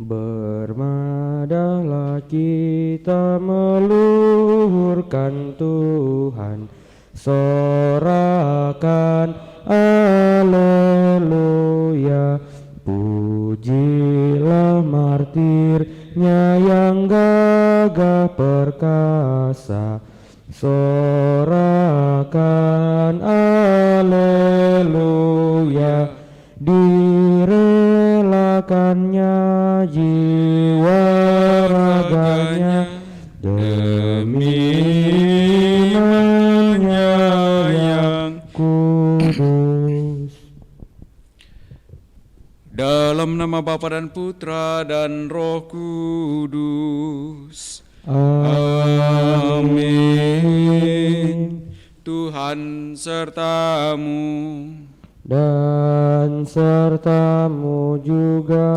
Bermadahlah kita meluhurkan Tuhan, sorakan Haleluya. Pujilah martirnya yang gagah perkasa, sorakan Haleluya. Direlakannya jiwa raganya demi imannya yang kudus. Dalam nama Bapa dan Putra dan Roh Kudus. Amin. Tuhan sertamu. Dan sertamu juga.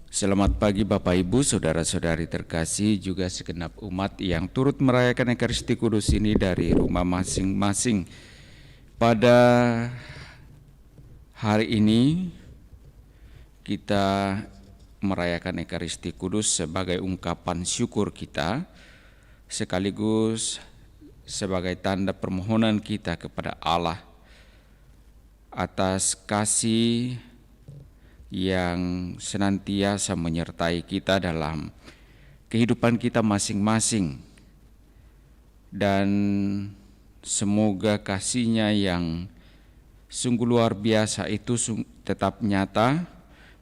Selamat pagi Bapak Ibu, saudara-saudari terkasih, juga segenap umat yang turut merayakan Ekaristi Kudus ini dari rumah masing-masing. Pada hari ini kita merayakan Ekaristi Kudus sebagai ungkapan syukur kita, sekaligus sebagai tanda permohonan kita kepada Allah atas kasih yang senantiasa menyertai kita dalam kehidupan kita masing-masing, dan semoga kasih-Nya yang sungguh luar biasa itu tetap nyata,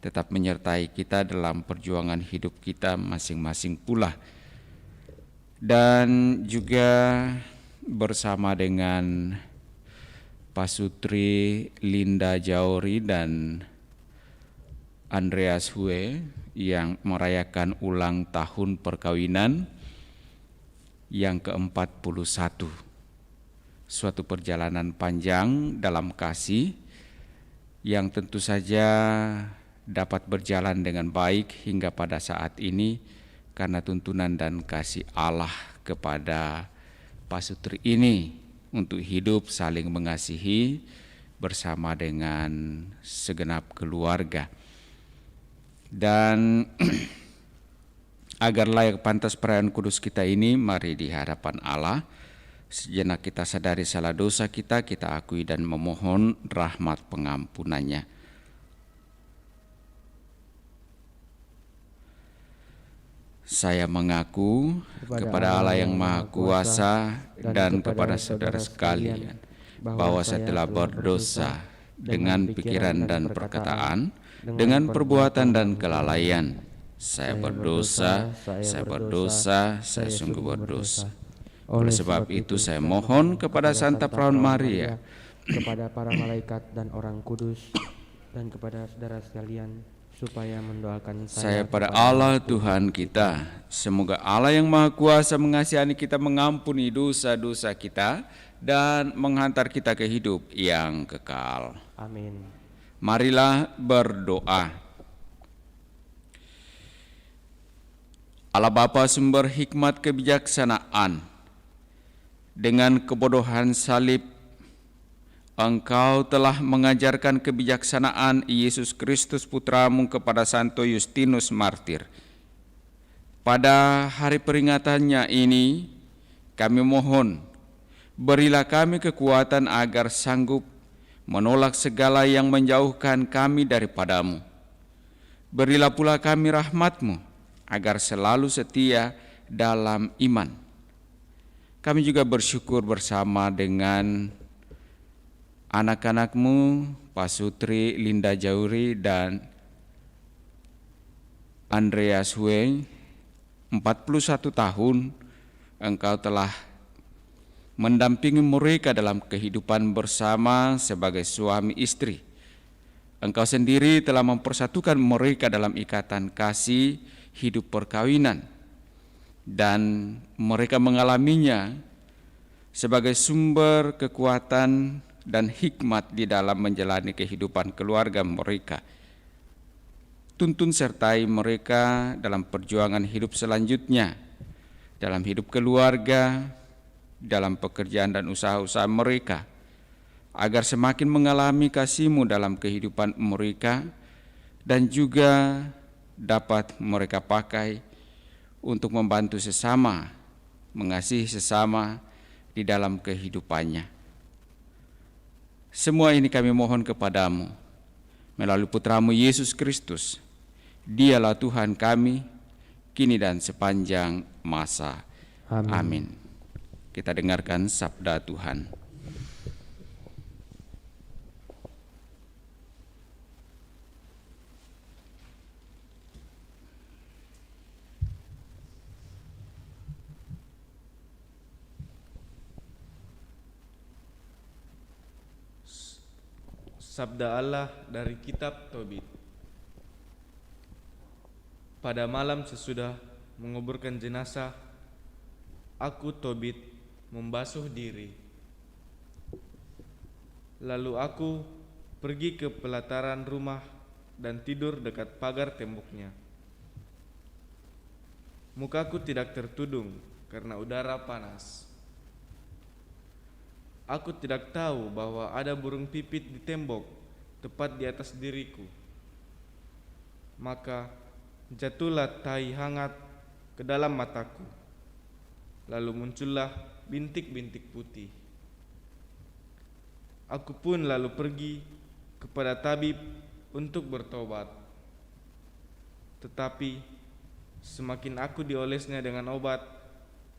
tetap menyertai kita dalam perjuangan hidup kita masing-masing pula. Dan juga bersama dengan Pasutri Linda Jauri dan Andreas Hue yang merayakan ulang tahun perkawinan yang ke-41. Suatu perjalanan panjang dalam kasih yang tentu saja dapat berjalan dengan baik hingga pada saat ini karena tuntunan dan kasih Allah kepada Pasutri ini untuk hidup saling mengasihi bersama dengan segenap keluarga. Dan agar layak pantas perayaan kudus kita ini, mari di hadapan Allah sejenak kita sadari salah dosa kita akui dan memohon rahmat pengampunannya. Saya mengaku kepada Allah yang Maha Kuasa dan kepada saudara sekalian bahwa saya telah berdosa dengan pikiran dan perkataan, dengan perbuatan dan kelalaian. Saya berdosa, saya sungguh berdosa. Oleh sebab itu saya mohon kepada Santa Perawan Maria, kepada para malaikat dan orang kudus, dan kepada saudara sekalian, supaya mendoakan saya pada Allah Tuhan kita. Semoga Allah yang Maha Kuasa mengasihani kita, mengampuni dosa-dosa kita, dan menghantar kita ke hidup yang kekal. Amin. Marilah berdoa. Allah Bapa sumber hikmat kebijaksanaan, dengan kebodohan salib Engkau telah mengajarkan kebijaksanaan Yesus Kristus Putramu kepada Santo Justinus Martir. Pada hari peringatannya ini, kami mohon, berilah kami kekuatan agar sanggup menolak segala yang menjauhkan kami daripadamu. Berilah pula kami rahmat-Mu, agar selalu setia dalam iman. Kami juga bersyukur bersama dengan anak-anak-Mu, Pasutri Linda Jauri dan Andreas Hue, 41 tahun Engkau telah mendampingi mereka dalam kehidupan bersama sebagai suami istri. Engkau sendiri telah mempersatukan mereka dalam ikatan kasih hidup perkawinan, dan mereka mengalaminya sebagai sumber kekuatan dan hikmat di dalam menjalani kehidupan keluarga mereka. Tuntun sertai mereka dalam perjuangan hidup selanjutnya, dalam hidup keluarga, dalam pekerjaan dan usaha-usaha mereka, agar semakin mengalami kasih-Mu dalam kehidupan mereka, dan juga dapat mereka pakai untuk membantu sesama, mengasihi sesama di dalam kehidupannya. Semua ini kami mohon kepadamu melalui Putramu Yesus Kristus. Dialah Tuhan kami, kini dan sepanjang masa. Amin. Kita dengarkan sabda Tuhan. Sabda Allah dari kitab Tobit. Pada malam sesudah menguburkan jenazah, aku Tobit membasuh diri. Lalu aku pergi ke pelataran rumah dan tidur dekat pagar temboknya. Mukaku tidak tertudung karena udara panas. Aku tidak tahu bahwa ada burung pipit di tembok tepat di atas diriku. Maka jatuhlah tahi hangat ke dalam mataku. Lalu muncullah bintik-bintik putih. Aku pun lalu pergi kepada tabib untuk bertobat. Tetapi semakin aku diolesnya dengan obat,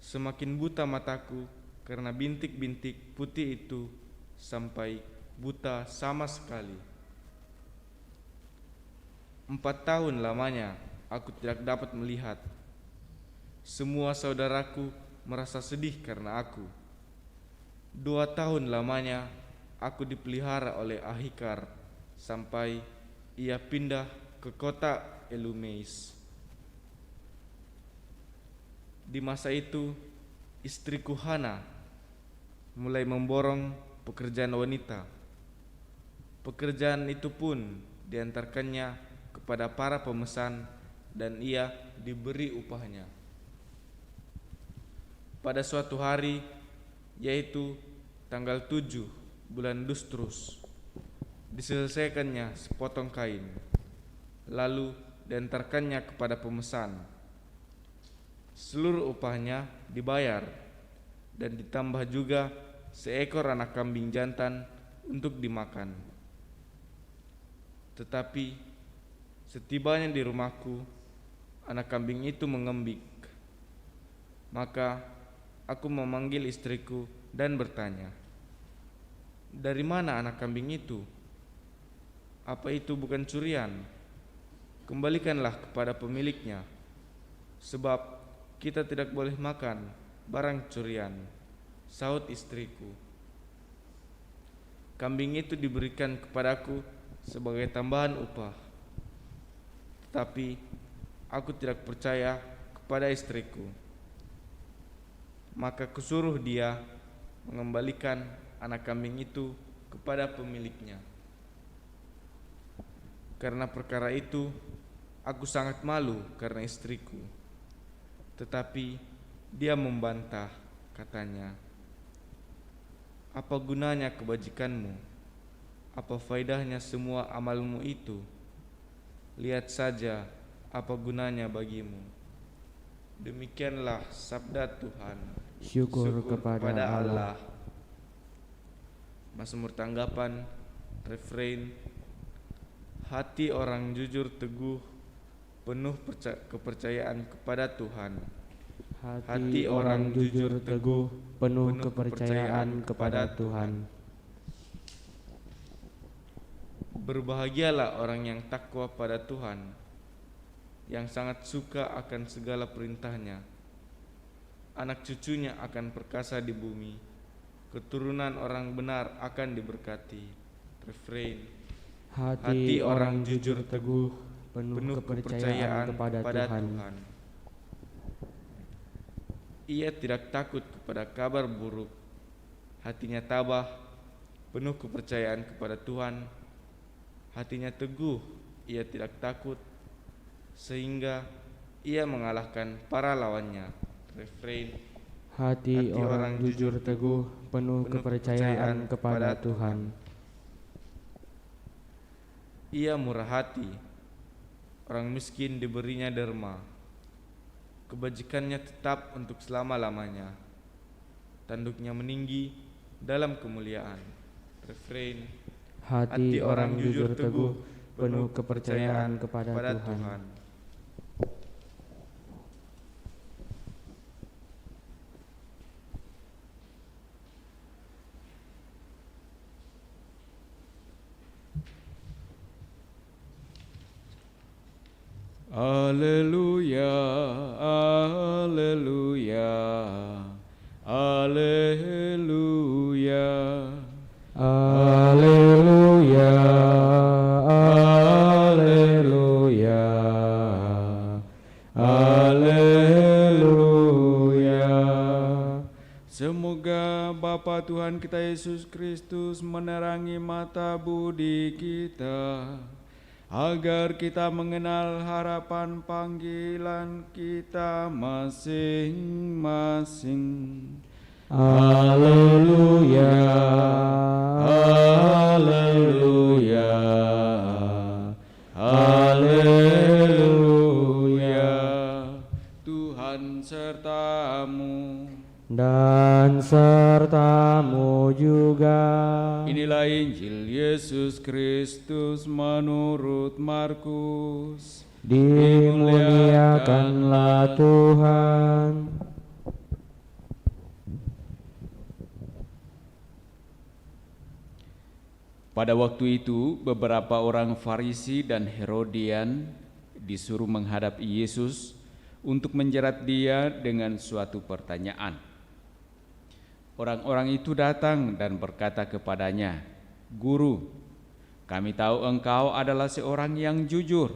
semakin buta mataku karena bintik-bintik putih itu sampai buta sama sekali. 4 tahun lamanya aku tidak dapat melihat. Semua saudaraku merasa sedih karena aku. 2 tahun lamanya aku dipelihara oleh Ahikar sampai ia pindah ke kota Elumeis. Di masa itu istriku Hana mulai memborong pekerjaan wanita. Pekerjaan itu pun diantarkannya kepada para pemesan dan ia diberi upahnya. Pada suatu hari, yaitu tanggal 7 bulan Dustrus, diselesaikannya sepotong kain, lalu diantarkannya kepada pemesan. Seluruh upahnya dibayar dan ditambah juga seekor anak kambing jantan untuk dimakan. Tetapi setibanya di rumahku, anak kambing itu mengembik. Maka aku memanggil istriku dan bertanya, "Dari mana anak kambing itu? Apa itu bukan curian? Kembalikanlah kepada pemiliknya, sebab kita tidak boleh makan barang curian," sahut istriku. Kambing itu diberikan kepadaku sebagai tambahan upah. Tetapi aku tidak percaya kepada istriku. Maka kusuruh dia mengembalikan anak kambing itu kepada pemiliknya. Karena perkara itu aku sangat malu karena istriku. Tetapi dia membantah, katanya, "Apa gunanya kebajikanmu? Apa faedahnya semua amalmu itu? Lihat saja apa gunanya bagimu." Demikianlah sabda Tuhan. Syukur kepada Allah. Mazmur tanggapan, refrain. Hati orang jujur teguh, penuh kepercayaan kepada Tuhan. Hati orang jujur teguh, penuh kepercayaan kepada Tuhan. Berbahagialah orang yang takwa pada Tuhan, yang sangat suka akan segala perintahnya. Anak cucunya akan perkasa di bumi, keturunan orang benar akan diberkati. Refrain. Hati orang jujur teguh, penuh kepercayaan kepada Tuhan. Ia tidak takut kepada kabar buruk. Hatinya tabah, penuh kepercayaan kepada Tuhan. Hatinya teguh, ia tidak takut, sehingga ia mengalahkan para lawannya. Refrain. Hati orang jujur teguh, penuh kepercayaan kepada Tuhan. Ia murah hati. orang miskin diberinya derma, kebajikannya tetap untuk selama-lamanya, tanduknya meninggi dalam kemuliaan. Refrain: Hati orang jujur teguh, penuh kepercayaan kepada Tuhan. Haleluya, haleluya, haleluya, Haleluya, haleluya, haleluya. Semoga Bapa Tuhan kita Yesus Kristus menerangi mata budi kita, agar kita mengenal harapan panggilan kita masing-masing. Haleluya, haleluya, haleluya. Tuhan sertamu. Dan sertamu juga. Inilah Injil Yesus Kristus menurut Markus. Dimuliakanlah Tuhan. Pada waktu itu, beberapa orang Farisi dan Herodian disuruh menghadap Yesus untuk menjerat dia dengan suatu pertanyaan. Orang-orang itu datang dan berkata kepadanya, "Guru, kami tahu engkau adalah seorang yang jujur.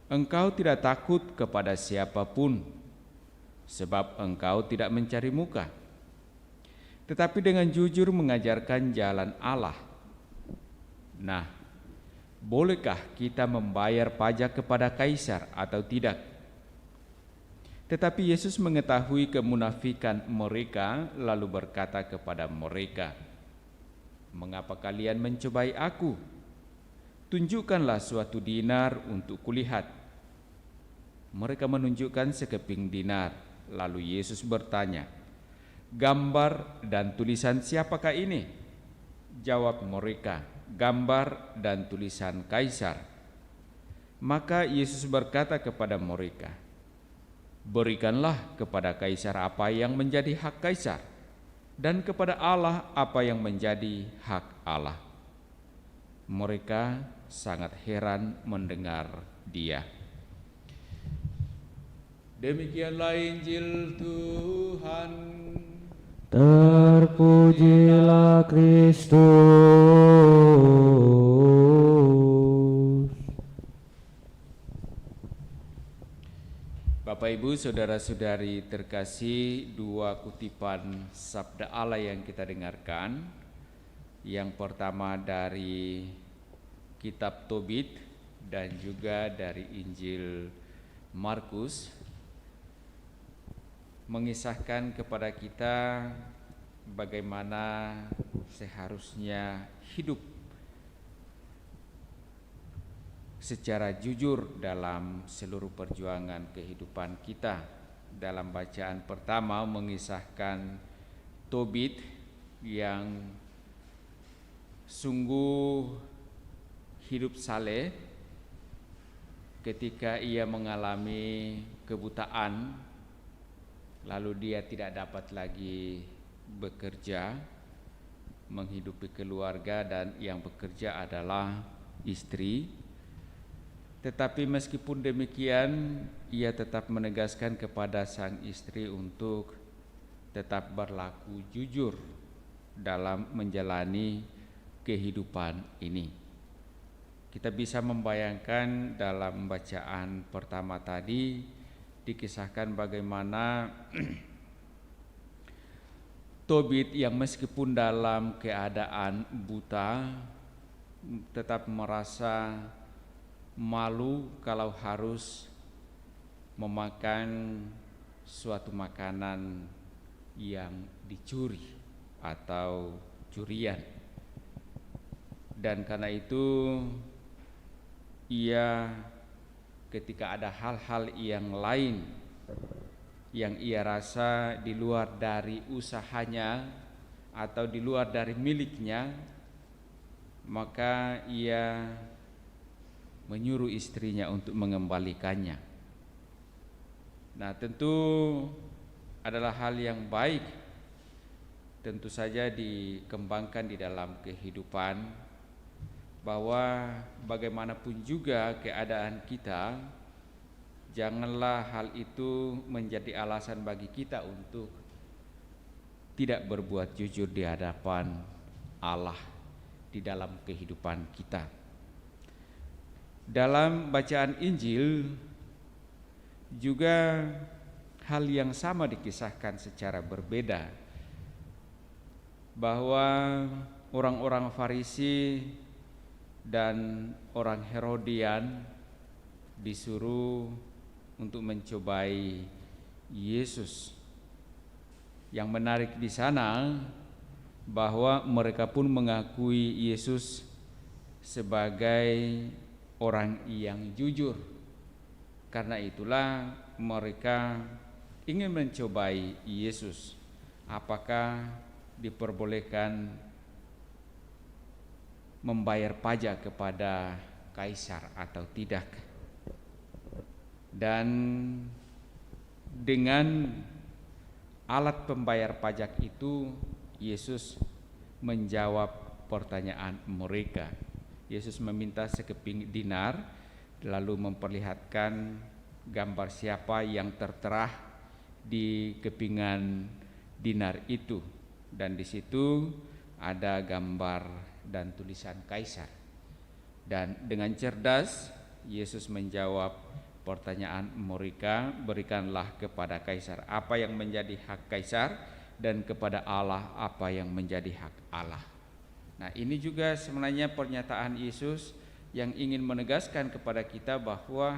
Engkau tidak takut kepada siapapun, sebab engkau tidak mencari muka, tetapi dengan jujur mengajarkan jalan Allah. Nah, bolehkah kita membayar pajak kepada Kaisar atau tidak?" Tetapi Yesus mengetahui kemunafikan mereka, lalu berkata kepada mereka, "Mengapa kalian mencobai aku? Tunjukkanlah suatu dinar untuk kulihat." Mereka menunjukkan sekeping dinar. Lalu Yesus bertanya, "Gambar dan tulisan siapakah ini?" Jawab mereka, "Gambar dan tulisan Kaisar." Maka Yesus berkata kepada mereka, "Berikanlah kepada Kaisar apa yang menjadi hak Kaisar, dan kepada Allah apa yang menjadi hak Allah." Mereka sangat heran mendengar dia. Demikianlah Injil Tuhan. Terpujilah Kristus. Bapak Ibu, saudara-saudari terkasih, dua kutipan sabda Allah yang kita dengarkan. Yang pertama dari kitab Tobit dan juga dari Injil Markus, mengisahkan kepada kita bagaimana seharusnya hidup secara jujur dalam seluruh perjuangan kehidupan kita. Dalam bacaan pertama mengisahkan Tobit yang sungguh hidup saleh ketika ia mengalami kebutaan, lalu dia tidak dapat lagi bekerja, menghidupi keluarga, dan yang bekerja adalah istri. Tetapi meskipun demikian, ia tetap menegaskan kepada sang istri untuk tetap berlaku jujur dalam menjalani kehidupan ini. Kita bisa membayangkan dalam bacaan pertama tadi dikisahkan bagaimana Tobit yang meskipun dalam keadaan buta tetap merasa malu kalau harus memakan suatu makanan yang dicuri atau curian, dan karena itu ia ketika ada hal-hal yang lain yang ia rasa di luar dari usahanya atau di luar dari miliknya, maka ia menyuruh istrinya untuk mengembalikannya. Nah, tentu adalah hal yang baik, tentu saja dikembangkan di dalam kehidupan, bahwa bagaimanapun juga keadaan kita, janganlah hal itu menjadi alasan bagi kita untuk tidak berbuat jujur di hadapan Allah di dalam kehidupan kita. Dalam bacaan Injil juga hal yang sama dikisahkan secara berbeda, bahwa orang-orang Farisi dan orang Herodian disuruh untuk mencobai Yesus. Yang menarik di sana bahwa mereka pun mengakui Yesus sebagai orang yang jujur. Karena itulah mereka ingin mencobai Yesus. Apakah diperbolehkan membayar pajak kepada kaisar atau tidak? Dan dengan alat pembayar pajak itu Yesus menjawab pertanyaan mereka. Yesus meminta sekeping dinar, lalu memperlihatkan gambar siapa yang tertera di kepingan dinar itu, dan di situ ada gambar dan tulisan kaisar. Dan dengan cerdas Yesus menjawab pertanyaan mereka, berikanlah kepada kaisar apa yang menjadi hak kaisar, dan kepada Allah apa yang menjadi hak Allah. Nah, ini juga sebenarnya pernyataan Yesus yang ingin menegaskan kepada kita bahwa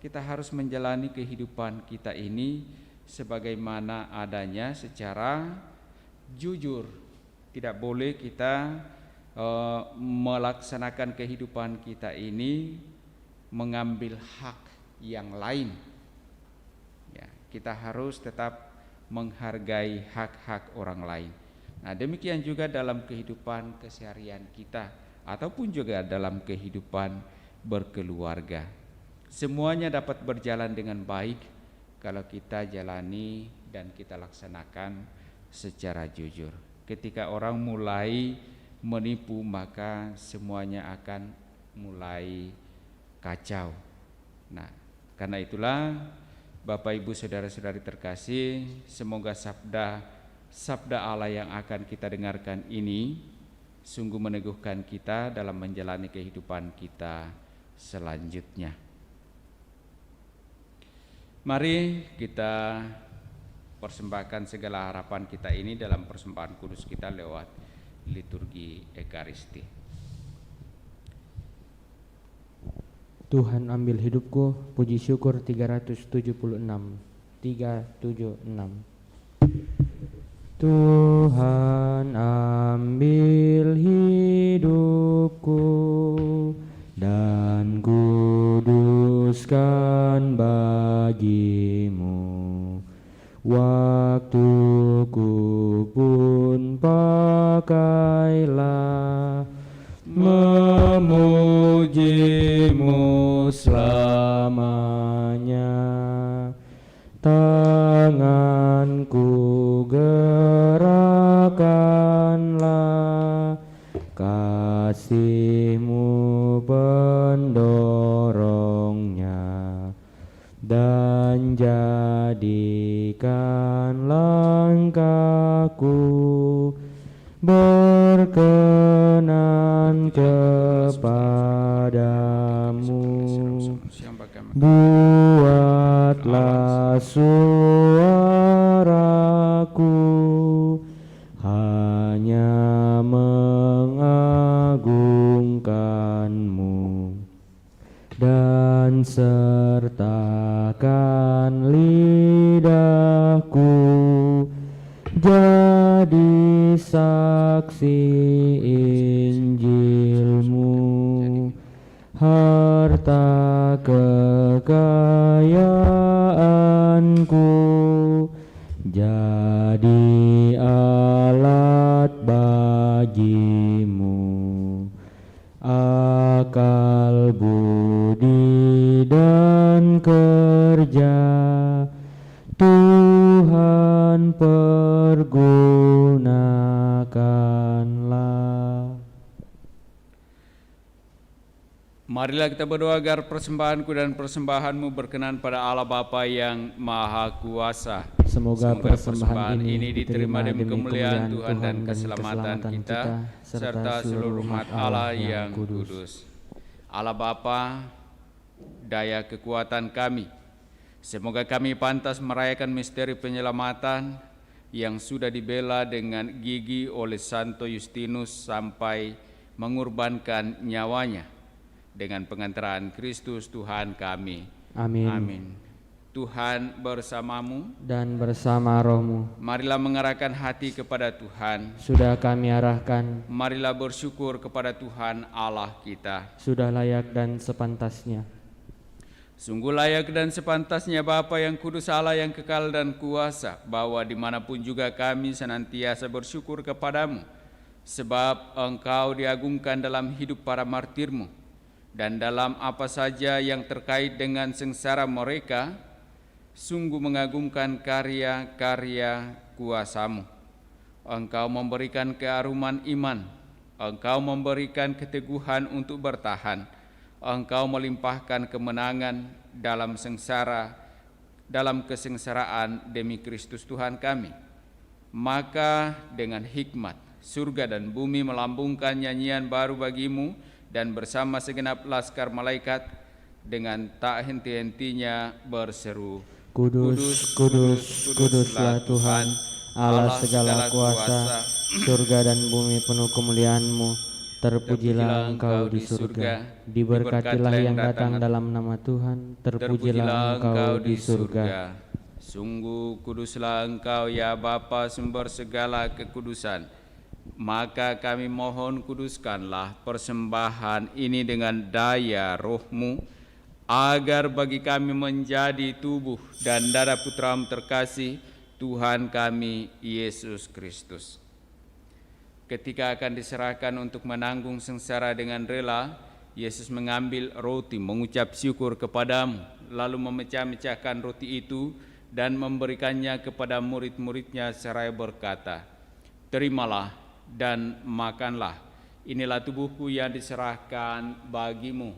kita harus menjalani kehidupan kita ini sebagaimana adanya secara jujur. Tidak boleh kita melaksanakan kehidupan kita ini mengambil hak yang lain. Ya, kita harus tetap menghargai hak-hak orang lain. Nah, demikian juga dalam kehidupan keseharian kita ataupun juga dalam kehidupan berkeluarga. Semuanya dapat berjalan dengan baik kalau kita jalani dan kita laksanakan secara jujur. Ketika orang mulai menipu, maka semuanya akan mulai kacau. Nah, karena itulah Bapak Ibu saudara-saudari terkasih, semoga sabda Allah yang akan kita dengarkan ini sungguh meneguhkan kita dalam menjalani kehidupan kita selanjutnya. Mari kita persembahkan segala harapan kita ini dalam persembahan kudus kita lewat liturgi Ekaristi. Tuhan ambil hidupku, puji syukur 376. Tuhan ambil hidupku dan kuduskan bagimu. Waktuku pun pakailah memujimu selamanya. Tanganku gerakanlah, kasih-Mu pendorongnya, dan jadikan langkahku berkenan kepadamu. Buatlah suaraku hanya mengagungkan-Mu, dan sertakan lidahku jadi saksi Injil-Mu, harta kekayaanku, jadi alat bagimu. Akal, budi, dan kerja Tuhan pergunakanlah. Marilah kita berdoa agar persembahanku dan persembahanmu berkenan pada Allah Bapa yang Maha Kuasa. Semoga persembahan ini diterima demi kemuliaan Tuhan dan keselamatan kita, serta seluruh umat Allah yang kudus. Allah Bapa, daya kekuatan kami, semoga kami pantas merayakan misteri penyelamatan yang sudah dibela dengan gigih oleh Santo Justinus sampai mengorbankan nyawanya dengan pengantaran Kristus Tuhan kami. Amin. Amin. Tuhan bersamamu Dan bersama rohmu. Marilah mengarahkan hati kepada Tuhan. Sudah kami arahkan. Marilah bersyukur kepada Tuhan Allah kita. Sudah layak dan sepantasnya. Sungguh layak dan sepantasnya Bapa yang kudus, Allah yang kekal dan kuasa, bahwa dimanapun juga kami senantiasa bersyukur kepadamu, sebab Engkau diagungkan dalam hidup para martirmu, dan dalam apa saja yang terkait dengan sengsara mereka, sungguh mengagumkan karya-karya kuasamu. Engkau memberikan kearuman iman, Engkau memberikan keteguhan untuk bertahan, Engkau melimpahkan kemenangan dalam kesengsaraan demi Kristus Tuhan kami. Maka dengan hikmat, surga dan bumi melambungkan nyanyian baru bagimu, dan bersama segenap laskar malaikat dengan tak henti-hentinya berseru, Kudus, kudus, kuduslah Tuhan, Allah segala kuasa, surga dan bumi penuh kemuliaan-Mu. Terpujilah Engkau di surga, diberkatilah yang datang dalam nama Tuhan, terpujilah Engkau di surga. Sungguh kuduslah Engkau ya Bapa, sumber segala kekudusan. Maka kami mohon, kuduskanlah persembahan ini dengan daya roh-Mu, agar bagi kami menjadi tubuh dan darah Putra-Mu terkasih, Tuhan kami Yesus Kristus. Ketika akan diserahkan untuk menanggung sengsara dengan rela, Yesus mengambil roti, mengucap syukur kepadamu, lalu memecah-mecahkan roti itu dan memberikannya kepada murid-muridnya seraya berkata, "Terimalah dan makanlah, inilah tubuhku yang diserahkan bagimu."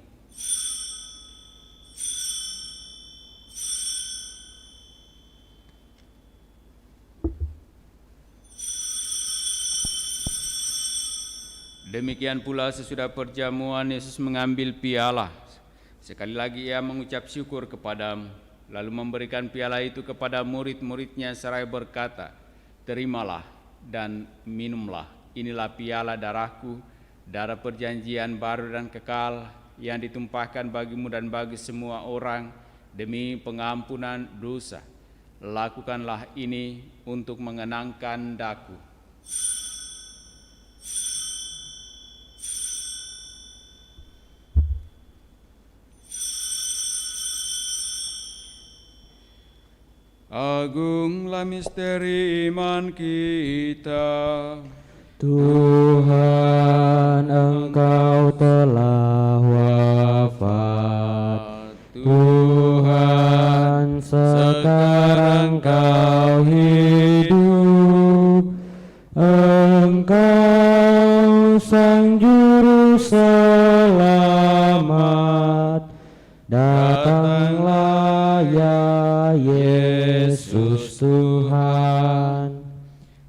Demikian pula sesudah perjamuan, Yesus mengambil piala. Sekali lagi ia mengucap syukur kepadamu, lalu memberikan piala itu kepada murid-muridnya seraya berkata, "Terimalah dan minumlah, inilah piala darahku, darah perjanjian baru dan kekal, yang ditumpahkan bagimu dan bagi semua orang demi pengampunan dosa. Lakukanlah ini untuk mengenangkan daku." Agunglah misteri iman kita. Tuhan, Engkau telah wafat. Tuhan, sekarang Kau hidup. Engkau Sang Juru Selamat. Datanglah ya Yesus Tuhan.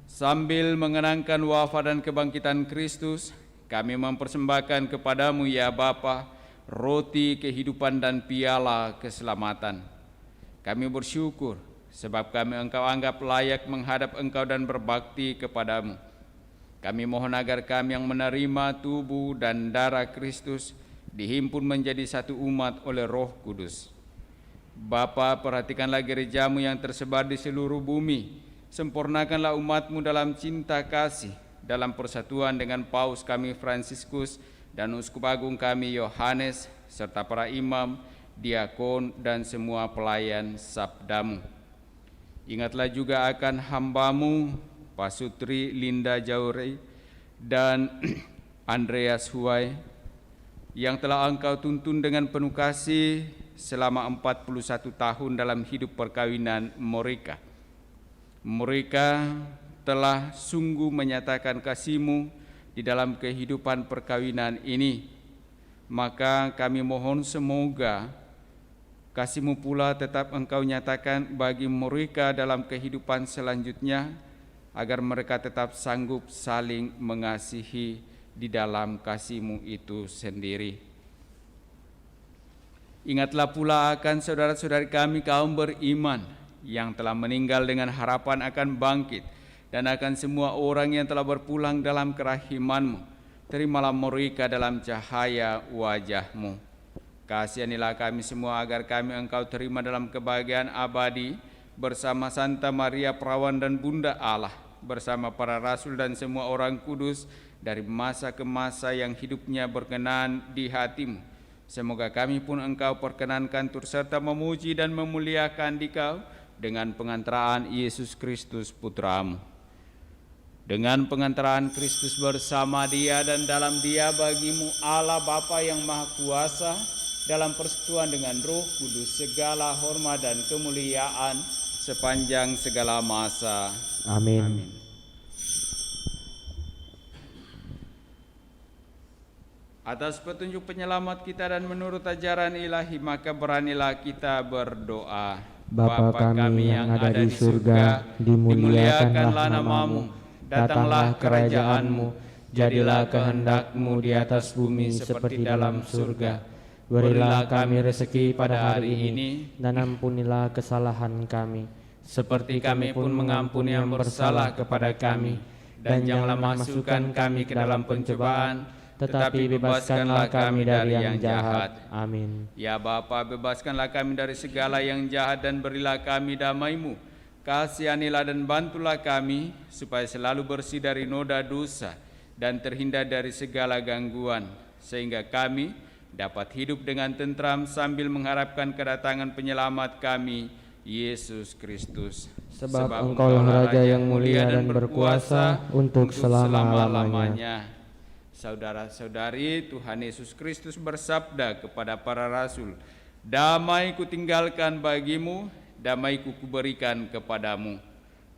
Sambil mengenangkan wafat dan kebangkitan Kristus, kami mempersembahkan kepadamu ya Bapa, roti kehidupan dan piala keselamatan. Kami bersyukur sebab kami Engkau anggap layak menghadap Engkau dan berbakti kepadamu. Kami mohon agar kami yang menerima tubuh dan darah Kristus dihimpun menjadi satu umat oleh Roh Kudus. Bapa, perhatikanlah gerejamu yang tersebar di seluruh bumi. Sempurnakanlah umatmu dalam cinta kasih, dalam persatuan dengan Paus kami Fransiskus dan Uskup Agung kami Yohanes, serta para imam, diakon, dan semua pelayan sabdamu. Ingatlah juga akan hambamu, Pasutri Linda Jaure dan Andreas Huai, yang telah Engkau tuntun dengan penuh kasih selama 41 tahun dalam hidup perkawinan mereka. Mereka telah sungguh menyatakan kasih-Mu di dalam kehidupan perkawinan ini. Maka kami mohon semoga kasih-Mu pula tetap Engkau nyatakan bagi mereka dalam kehidupan selanjutnya, agar mereka tetap sanggup saling mengasihi di dalam kasih-Mu itu sendiri. Ingatlah pula akan saudara-saudari kami kaum beriman yang telah meninggal dengan harapan akan bangkit, dan akan semua orang yang telah berpulang dalam kerahiman-Mu. Terimalah mereka dalam cahaya wajah-Mu. Kasihanilah kami semua agar kami Engkau terima dalam kebahagiaan abadi bersama Santa Maria Perawan dan Bunda Allah, bersama para rasul dan semua orang kudus dari masa ke masa yang hidupnya berkenan di hati-Mu. Semoga kami pun Engkau perkenankan turut serta memuji dan memuliakan Dikau dengan pengantaraan Yesus Kristus Putra-Mu. Dengan pengantaraan Kristus bersama Dia dan dalam Dia bagimu Allah Bapa yang Maha Kuasa, dalam persekutuan dengan Roh Kudus, segala hormat dan kemuliaan sepanjang segala masa. Amin. Amin. Atas petunjuk penyelamat kita dan menurut ajaran ilahi, maka beranilah kita berdoa. Bapa kami yang ada di surga, dimuliakanlah nama-Mu, datanglah kerajaan-Mu, jadilah kehendak-Mu di atas bumi seperti dalam surga. Berilah kami rezeki pada hari ini, dan ampunilah kesalahan kami, seperti kami pun mengampuni yang bersalah kepada kami. Dan janganlah masukkan kami ke dalam pencobaan, tetapi bebaskanlah kami dari yang jahat. Amin. Ya Bapa, bebaskanlah kami dari segala yang jahat dan berilah kami damai-Mu. Kasihanilah dan bantulah kami, supaya selalu bersih dari noda dosa dan terhindar dari segala gangguan, sehingga kami dapat hidup dengan tentram sambil mengharapkan kedatangan penyelamat kami, Yesus Kristus. Sebab Engkau Raja yang mulia dan berkuasa untuk selama-lamanya. Saudara-saudari, Tuhan Yesus Kristus bersabda kepada para rasul, "Damai kutinggalkan bagimu, damai kuberikan kepadamu."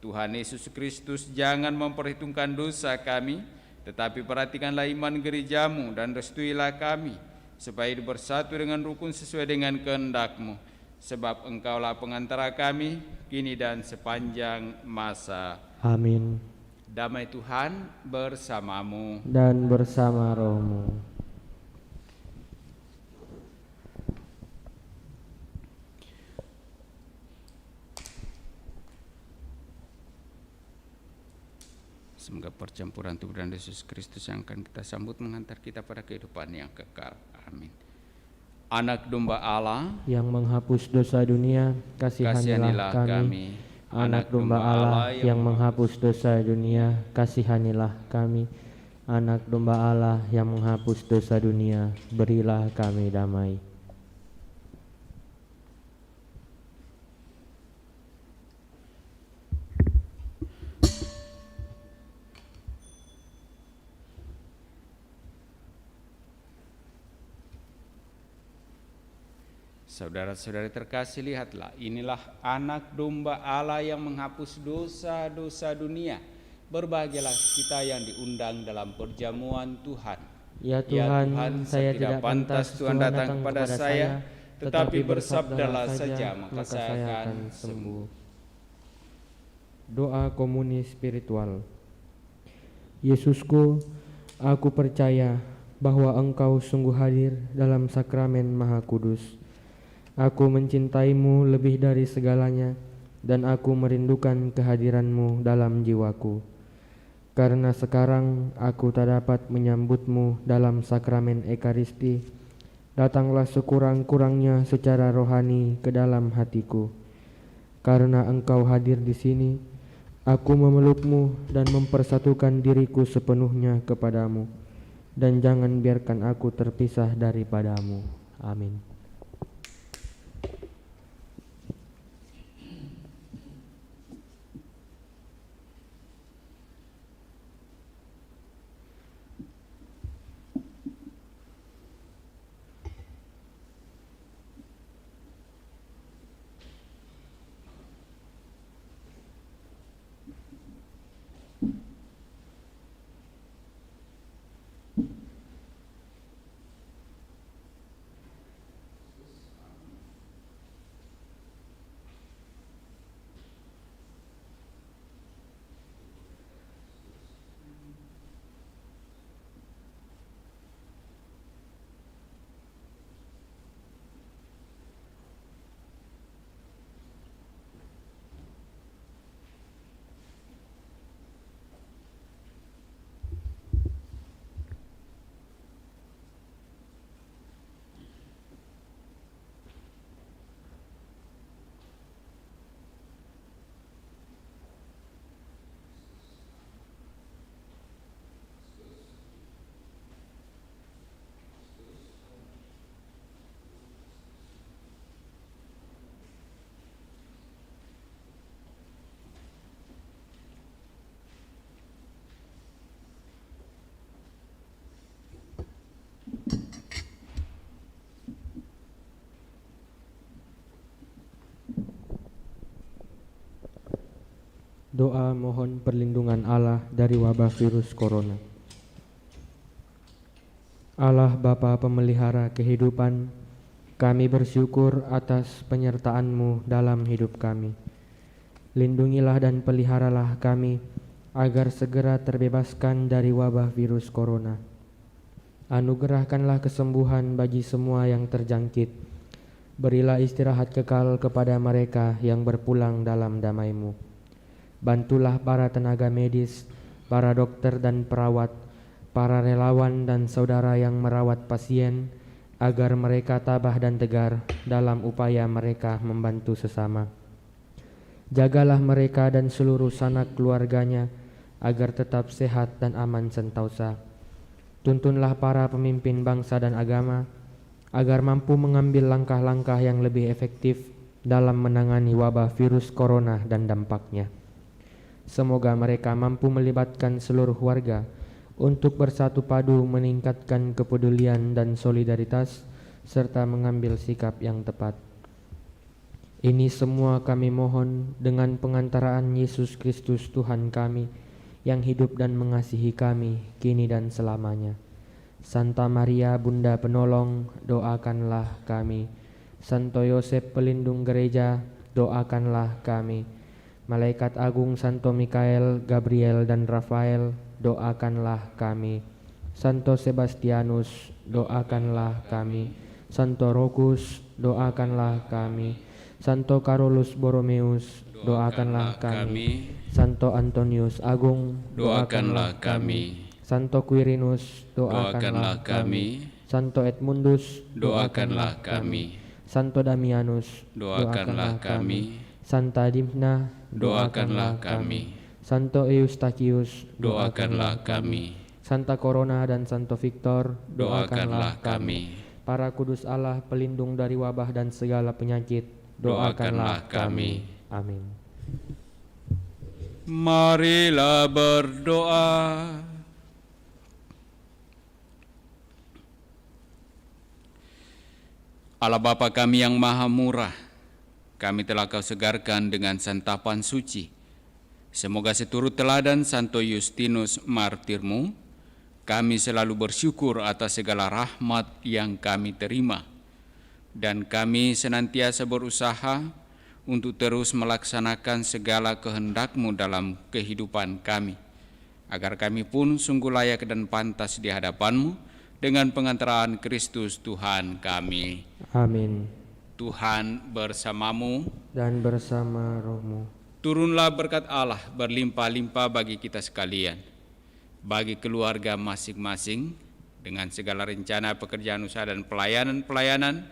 Tuhan Yesus Kristus jangan memperhitungkan dosa kami, tetapi perhatikanlah iman gereja-Mu dan restuilah kami, supaya bersatu dengan rukun sesuai dengan kehendak-Mu. Sebab Engkaulah pengantara kami, kini dan sepanjang masa. Amin. Damai Tuhan bersamamu. Dan bersama rohmu. Semoga percampuran tubuh dan Yesus Kristus yang akan kita sambut mengantar kita pada kehidupan yang kekal. Amin. Anak domba Allah yang menghapus dosa dunia, kasihanilah kami. Anak domba Allah yang menghapus dosa dunia, kasihanilah kami. Anak domba Allah yang menghapus dosa dunia, berilah kami damai. Saudara-saudari terkasih, lihatlah, inilah anak domba Allah yang menghapus dosa-dosa dunia. Berbahagialah kita yang diundang dalam perjamuan Tuhan. Ya Tuhan, saya tidak pantas Tuhan datang kepada saya, tetapi bersabdalah saja, maka saya akan sembuh. Doa komuni spiritual. Yesusku, aku percaya bahwa Engkau sungguh hadir dalam sakramen Maha Kudus. Aku mencintaimu lebih dari segalanya, dan aku merindukan kehadiranmu dalam jiwaku. Karena sekarang aku tak dapat menyambutmu dalam sakramen Ekaristi, datanglah sekurang-kurangnya secara rohani ke dalam hatiku. Karena Engkau hadir di sini, aku memelukmu dan mempersatukan diriku sepenuhnya kepadamu, dan jangan biarkan aku terpisah daripadamu. Amin. berdoa mohon perlindungan Allah dari wabah virus corona. Allah Bapa pemelihara kehidupan, kami bersyukur atas penyertaan-Mu dalam hidup kami. Lindungilah dan peliharalah kami agar segera terbebaskan dari wabah virus corona. Anugerahkanlah kesembuhan bagi semua yang terjangkit. Berilah istirahat kekal kepada mereka yang berpulang dalam damai-Mu. Bantulah para tenaga medis, para dokter dan perawat, para relawan dan saudara yang merawat pasien, agar mereka tabah dan tegar dalam upaya mereka membantu sesama. Jagalah mereka dan seluruh sanak keluarganya agar tetap sehat dan aman sentosa. Tuntunlah para pemimpin bangsa dan agama agar mampu mengambil langkah-langkah yang lebih efektif dalam menangani wabah virus corona dan dampaknya. Semoga mereka mampu melibatkan seluruh warga untuk bersatu padu meningkatkan kepedulian dan solidaritas serta mengambil sikap yang tepat. Ini semua kami mohon dengan pengantaraan Yesus Kristus Tuhan kami yang hidup dan mengasihi kami kini dan selamanya. Santa Maria Bunda Penolong, doakanlah kami. Santo Yosef Pelindung Gereja, doakanlah kami. Malaikat Agung Santo Mikael, Gabriel dan Rafael, doakanlah kami. Santo Sebastianus, doakanlah kami. Santo Rokus, doakanlah kami. Santo Carolus Borromeus, doakanlah kami. Santo Antonius Agung, Doakanlah kami. Santo Quirinus, doakanlah kami. Santo Edmundus, Doakanlah kami. Santo Damianus, Doakanlah kami. Santa Dimna, Doakanlah kami. Santo Eustachius, Doakanlah kami. Santa Corona dan Santo Victor, Doakanlah kami. Para kudus Allah, pelindung dari wabah dan segala penyakit, Doakanlah kami. Amin. Marilah berdoa. Allah Bapa kami yang maha murah, kami telah Kau segarkan dengan santapan suci. Semoga seturut teladan Santo Justinus martirmu, kami selalu bersyukur atas segala rahmat yang kami terima. Dan kami senantiasa berusaha untuk terus melaksanakan segala kehendak-Mu dalam kehidupan kami, agar kami pun sungguh layak dan pantas di hadapan-Mu dengan pengantaraan Kristus Tuhan kami. Amin. Tuhan bersamamu Dan bersama rohmu. Turunlah berkat Allah berlimpah-limpah bagi kita sekalian, bagi keluarga masing-masing, dengan segala rencana pekerjaan usaha dan pelayanan-pelayanan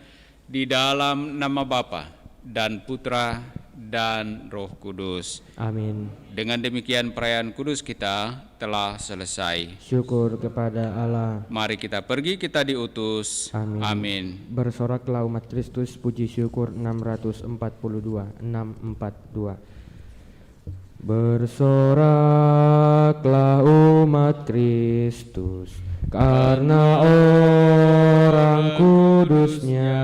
di dalam nama Bapa dan Putra dan Roh Kudus. Amin. Dengan demikian perayaan kudus kita telah selesai. Syukur kepada Allah. Mari kita pergi, kita diutus. Amin. Amin. Bersoraklah umat Kristus, puji syukur 642. Bersoraklah umat Kristus, karena orang kudusnya,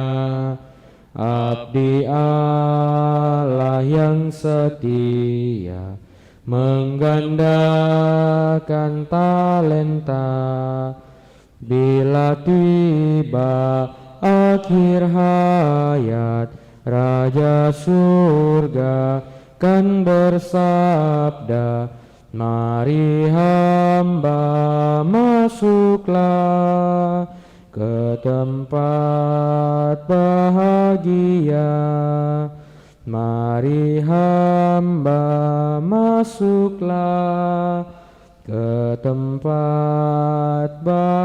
abdi Allah yang setia, menggandakan talenta. Bila tiba akhir hayat, Raja surga kan bersabda, mari hamba masuklah ke tempat bahagia. Mari hamba masuklah ke tempat bahagia.